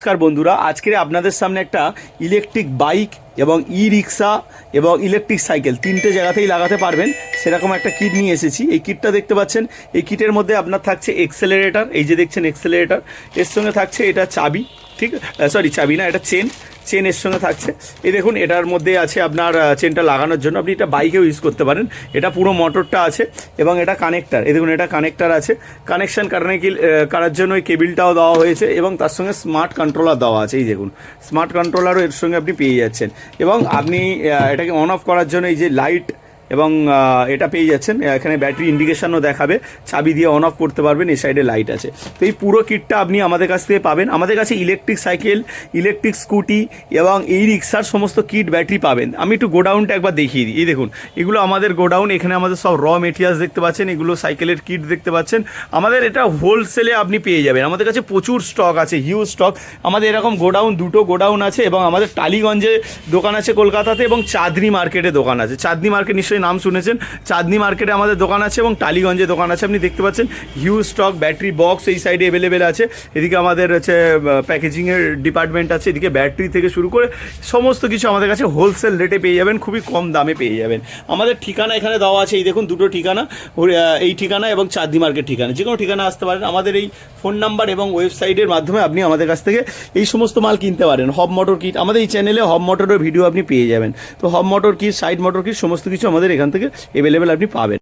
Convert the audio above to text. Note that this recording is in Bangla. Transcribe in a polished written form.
নমস্কার বন্ধুরা, আজকে আপনাদের সামনে একটা ইলেকট্রিক বাইক এবং ই রিক্সা এবং ইলেকট্রিক সাইকেল তিনটে জায়গাতেই লাগাতে পারবেন সেরকম একটা কিট নিয়ে এসেছি। এই কিটটা দেখতে পাচ্ছেন, এই কিটের মধ্যে আপনার থাকছে এক্সেলারেটর, এই যে দেখছেন এক্সেলারেটর, এর সঙ্গে থাকছে এটা চাবি, ঠিক সরি চাবি না, এটা চেন এর সঙ্গে থাকছে। এই দেখুন এটার মধ্যে আছে আপনার চেনটা লাগানোর জন্য, আপনি এটা বাইকেও ইউজ করতে পারেন। এটা পুরো মোটরটা আছে এবং এটা কানেক্টার, এই দেখুন এটা কানেক্টার আছে, কানেকশান করার জন্য এই কেবিলটাও দেওয়া হয়েছে এবং তার সঙ্গে স্মার্ট কন্ট্রোলার দেওয়া আছে। এই দেখুন স্মার্ট কন্ট্রোলারও এর সঙ্গে আপনি পেয়ে যাচ্ছেন এবং আপনি এটাকে অন অফ করার জন্য এই যে লাইট এবং এটা পেয়ে যাচ্ছেন। এখানে ব্যাটারি ইন্ডিকেশনও দেখাবে, চাবি দিয়ে অন অফ করতে পারবেন, এই সাইডে লাইট আছে। তো এই পুরো কিটটা আপনি আমাদের কাছ থেকে পাবেন। আমাদের কাছে ইলেকট্রিক সাইকেল, ইলেকট্রিক স্কুটি এবং এই রিক্সার সমস্ত কিট ব্যাটারি পাবেন। আমি একটু গোডাউনটা একবার দেখিয়ে দিই। এই দেখুন এগুলো আমাদের গোডাউন, এখানে আমাদের সব র মেটেরিয়ালস দেখতে পাচ্ছেন, এগুলো সাইকেলের কিট দেখতে পাচ্ছেন। আমাদের এটা হোলসেলে আপনি পেয়ে যাবেন, আমাদের কাছে প্রচুর স্টক আছে, হিউজ স্টক। আমাদের এরকম গোডাউন, দুটো গোডাউন আছে এবং আমাদের টালিগঞ্জে দোকান আছে কলকাতাতে এবং চাঁদনি মার্কেটে দোকান আছে। চাঁদনি মার্কেট নিশ্চয়ই নাম শুনেছেন, চাঁদনি মার্কেটে আমাদের দোকান আছে এবং টালিগঞ্জে দোকান আছে। আপনি দেখতে পাচ্ছেন হিউজ স্টক, ব্যাটারি বক্স এই সাইডে অ্যাভেলেবেল আছে। এদিকে আমাদের হচ্ছে প্যাকেজিংয়ের ডিপার্টমেন্ট আছে, এদিকে ব্যাটারি থেকে শুরু করে সমস্ত কিছু আমাদের কাছে হোলসেল রেটে পেয়ে যাবেন, খুবই কম দামে পেয়ে যাবেন। আমাদের ঠিকানা এখানে দেওয়া আছে, এই দেখুন দুটো ঠিকানা, এই ঠিকানা এবং চাঁদনি মার্কেট ঠিকানা, যে কোনো ঠিকানা আসতে পারেন। আমাদের এই ফোন নাম্বার এবং ওয়েবসাইটের মাধ্যমে আপনি আমাদের কাছ থেকে এই সমস্ত মাল কিনতে পারেন। হব মোটর কিট, আমাদের এই চ্যানেলে হব মোটরের ভিডিও আপনি পেয়ে যাবেন। তো হব motor kit, side motor kit সমস্ত কিছু আমাদের এখান থেকে অ্যাভেলেবেল আপনি পাবেন।